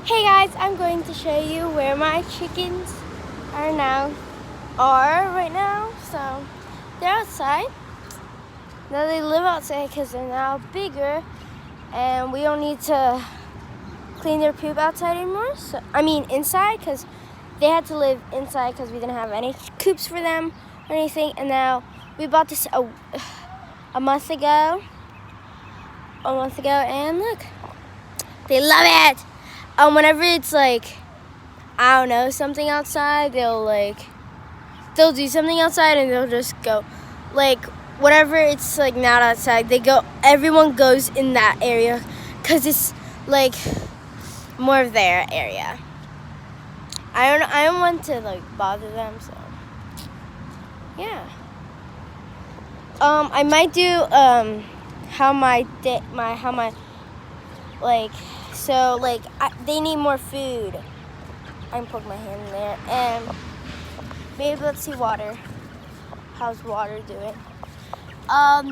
Hey guys, I'm going to show you where my chickens are right now. So they're outside. Now they live outside because they're now bigger and we don't need to clean their poop outside anymore. Inside, because they had to live inside because we didn't have any coops for them or anything. And now we bought this a month ago, and look, they love it. Whenever it's something outside, they'll do something outside and they'll just go, whatever it's not outside, everyone goes in that area because it's more of their area. I don't want to bother them, so yeah. I might do they need more food. I can poke my hand in there and maybe let's see water. How's water doing?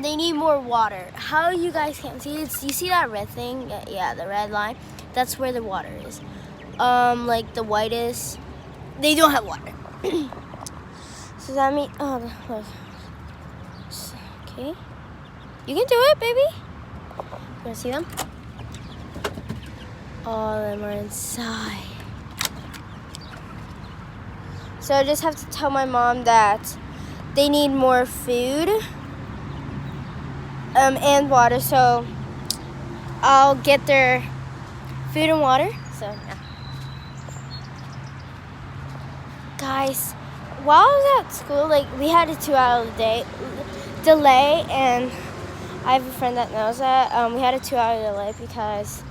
They need more water. How you guys can't see it? You see that red thing? Yeah, the red line. That's where the water is. The whitest. They don't have water. So that means look. Okay. You can do it, baby. You wanna see them? All of them are inside. So I just have to tell my mom that they need more food and water. So I'll get their food and water. So yeah. Guys, while I was at school, we had a 2-hour delay, and I have a friend that knows that. We had a 2-hour delay because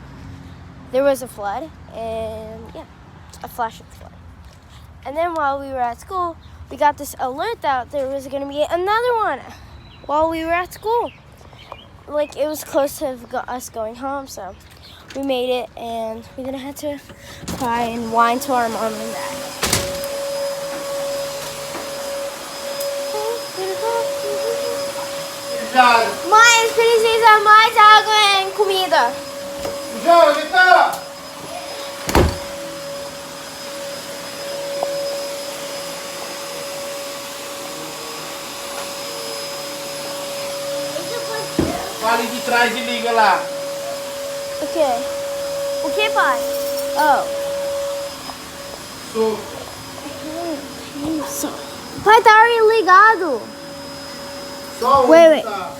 there was a flood, and yeah, a flash flood. And then while we were at school, we got this alert that there was going to be another one while we were at school. It was close to us going home, so we made it, and we didn't have to cry and whine to our mom and dad. Mãe, precisa mais água e comida. Fale de trás e liga lá. O quê? O que, pai? Oh. Sou. Pai, tá already ligado. Só Wait. Tá.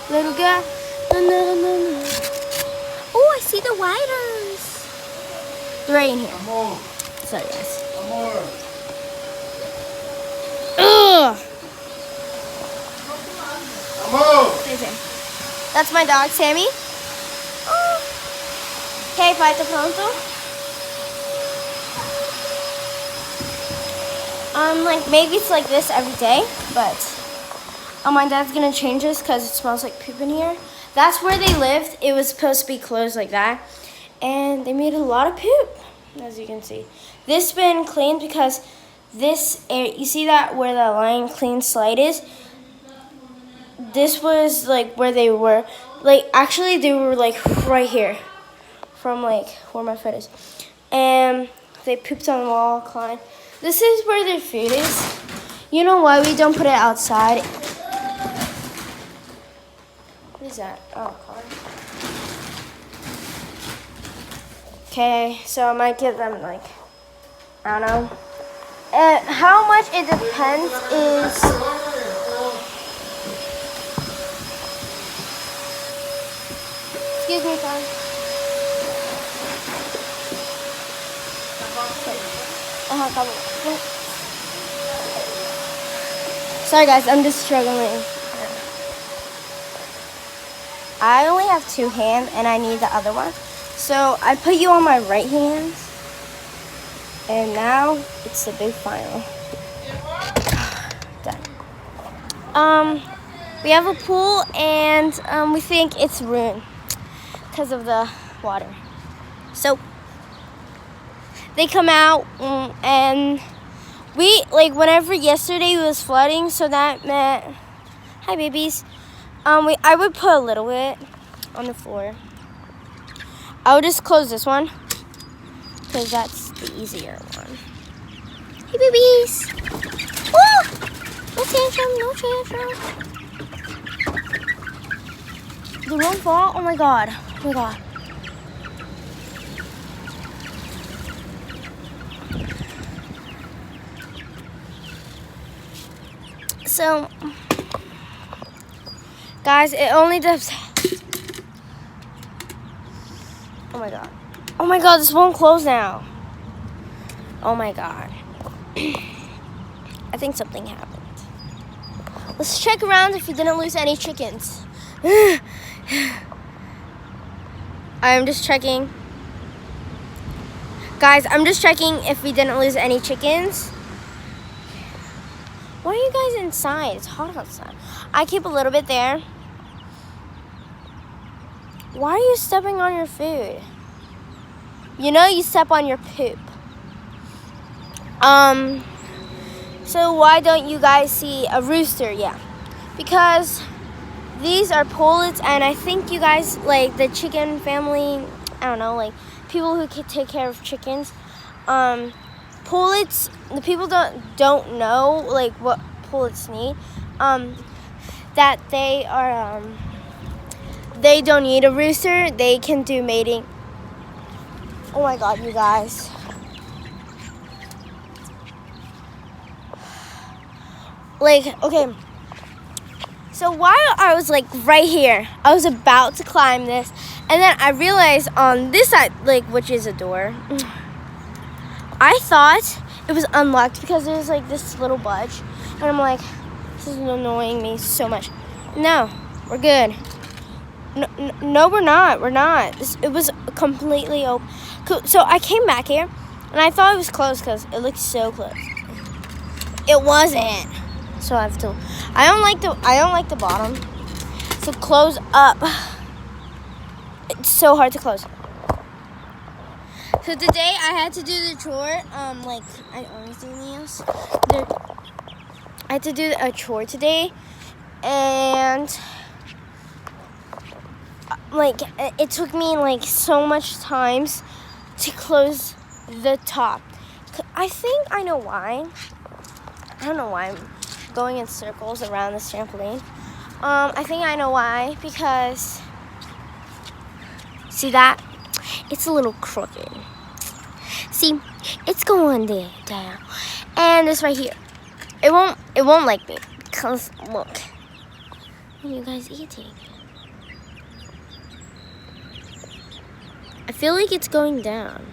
Little girl. No. Oh, I see the white ones. They're right in here. Amor. Sorry, guys. Amor. Ugh. Amor. That's my dog, Sammy. Okay, pai, tá pronto? Maybe it's like this every day, but my dad's gonna change this because it smells like poop in here. That's where they lived. It was supposed to be closed like that, and they made a lot of poop, as you can see. This been cleaned because this area, you see that where the line clean slide is? This was where they were. Actually they were right here from where my foot is. And they pooped on the wall, climbed. This is where their food is. You know why we don't put it outside? What is that? Oh, car. Okay, so I might give them I don't know. How much it depends is excuse me, Tom. Sorry guys, I'm just struggling. I only have 2 hands and I need the other one. So I put you on my right hand. And now it's the big final. Done. We have a pool and we think it's ruined because of the water. So they come out and whenever yesterday was flooding, so that meant, hi babies. I would put a little bit on the floor. I would just close this one because that's the easier one. Hey babies! Woo! No tantrum, no tantrum. They won't fall. Oh my god. Oh my god. So, guys, it only does. Oh my god. Oh my god, this won't close now. Oh my god. I think something happened. Let's check around if we didn't lose any chickens. I'm just checking. Guys, I'm just checking if we didn't lose any chickens. Why are you guys inside? It's hot outside. I keep a little bit there. Why are you stepping on your food? You know you step on your poop. So why don't you guys see a rooster? Yeah. Because these are pullets, and I think you guys, like the chicken family, I don't know, like people who can take care of chickens, pullets, the people don't know like what pullets need, that they are, they don't need a rooster, they can do mating. Oh my god, you guys. Like, okay, so while I was like right here, I was about to climb this, and then I realized on this side, like, which is a door, I thought it was unlocked because there's like this little budge, and I'm like, this is annoying me so much. No, we're good. No, we're not. We're not. It was completely open. So I came back here, and I thought it was closed because it looked so close. It wasn't. So I have to. I don't like the bottom. So close up. It's so hard to close. So today I had to do the chore. Like I always do nails. I had to do a chore today, and like it took me like so much times to close the top. I think I know why. I don't know why I'm going in circles around this trampoline. I think I know why, because see that? It's a little crooked. See, it's going there down. And this right here. It won't like me because look. What are you guys eating? I feel like it's going down.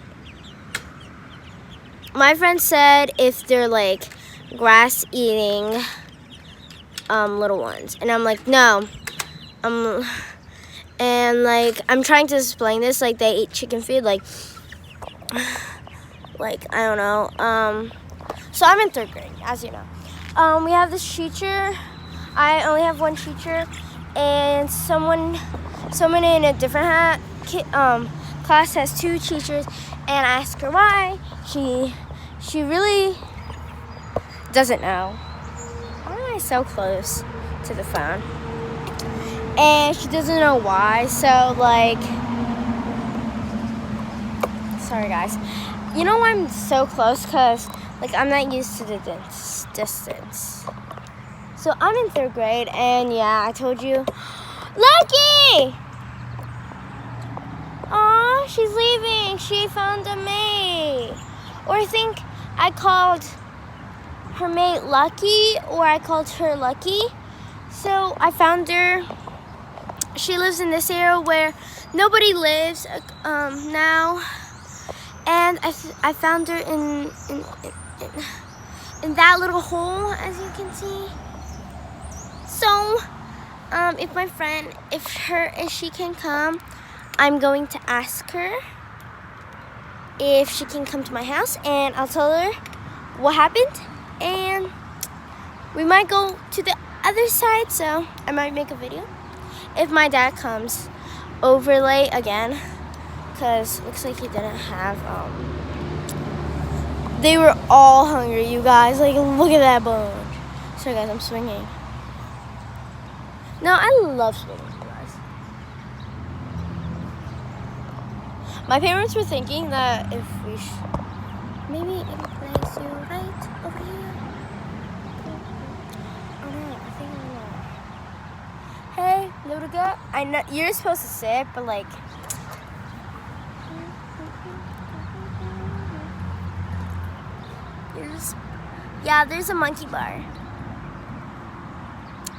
My friend said if they're like grass eating little ones, and I'm like, no. And like I'm trying to explain this, like they eat chicken food, like I don't know. So I'm in 3rd grade, as you know. We have this teacher. I only have one teacher, and someone in a different class has 2 teachers, and I ask her why. She really doesn't know. Why am I so close to the phone? And she doesn't know why. So like, sorry guys. You know why I'm so close? Cause like I'm not used to the distance. So I'm in 3rd grade, and yeah, I told you, Lucky. Aw, she's leaving. She found a mate. Or I think I called her mate Lucky, or I called her Lucky. So I found her. She lives in this area where nobody lives now. And I found her in that little hole, as you can see. So, if she can come, I'm going to ask her if she can come to my house, and I'll tell her what happened, and we might go to the other side, so I might make a video if my dad comes over late again, because looks like he didn't have They were all hungry, you guys. Like, look at that bunch. Sorry, guys, I'm swinging. No, I love swinging, you guys. My parents were thinking that if we maybe it'll place you right over here. Oh no, I think I'm not. Hey, little girl. I know you're supposed to sit, but like. There's a monkey bar.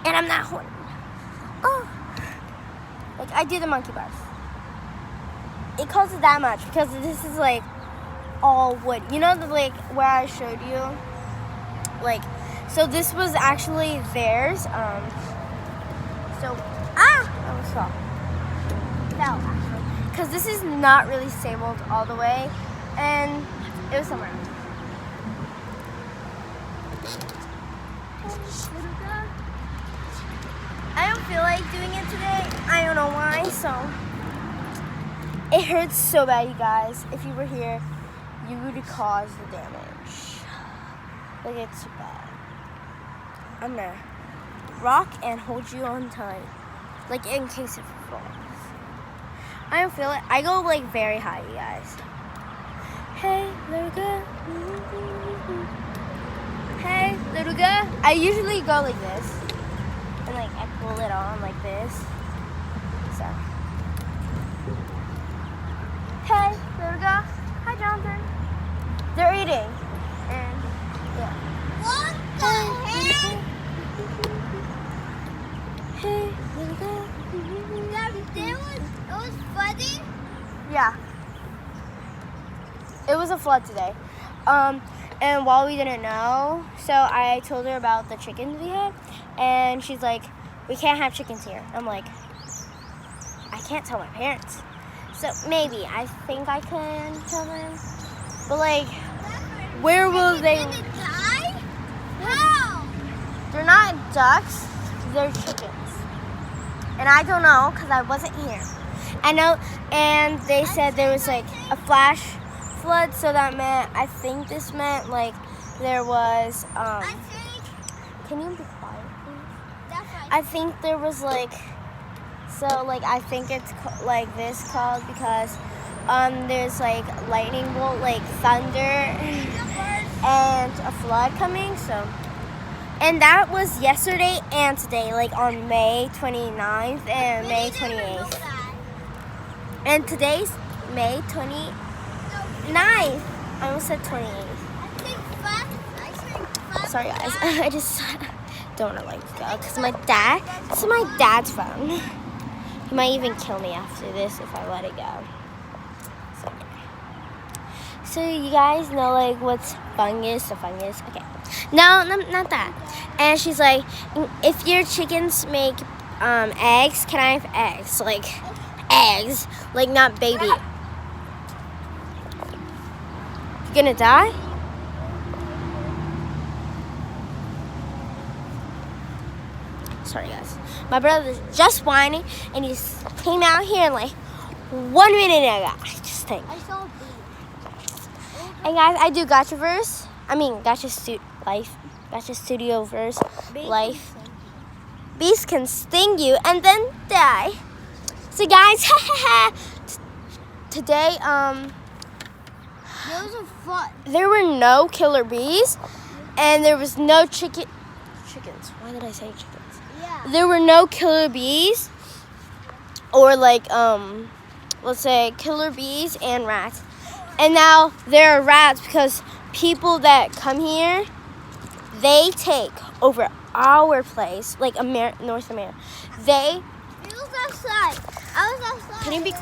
And I'm not horny. Oh. Like, I do the monkey bars. It costs that much because this is like all wood. You know, like where I showed you? Like, so this was actually theirs. I almost fell. Fell, actually. Because this is not really stabled all the way. And it was somewhere. I don't feel like doing it today. I don't know why, so it hurts so bad, you guys. If you were here, you would cause the damage. Like, it's bad. I'm gonna rock and hold you on tight, like in case it falls. I don't feel it. I go like very high, you guys. Hey, little girl. Hey, little girl. I usually go like this. And like I pull it on like this. So. Hey, little girl. Hi, Jonathan. They're eating. And yeah. What the heck? Hey, little girl. It was flooding? Yeah. It was a flood today. And while we didn't know, so I told her about the chickens we had, and she's like, we can't have chickens here. I'm like, I can't tell my parents. So maybe, I think I can tell them. But like, where will they? Did it die? How? They're not ducks, they're chickens. And I don't know, because I wasn't here. I know, and they said there was like a flash flood, so that meant, I think this meant like there was, I think can you be quiet, please? that's right. I think there was like, so like I think it's like this called because there's like lightning bolt, like thunder and a flood coming, so. And that was yesterday and today, like on May 29th and May 28th. And today's May 29th. I almost said 28th. Sorry guys, I just don't want to like go because this is my dad's phone. He might even kill me after this if I let it go. So you guys know like what's fungus? The fungus? Okay. No, not that. And she's like, if your chickens make eggs, can I have eggs? Like eggs, like not baby. You gonna die? Sorry guys. My brother's just whining and he just came out here in like 1 minute ago. I just think. I saw a bee. And guys, I do Gachaverse. I mean Gacha Studio verse life. Bees can sting you and then die. So guys, today There was a flood. there were no killer bees and there was no chickens. Why did I say chickens? Yeah. There were no killer bees or like let's say killer bees and rats. And now there are rats because people that come here, they take over our place, like North America. It was outside. I was outside. Can you be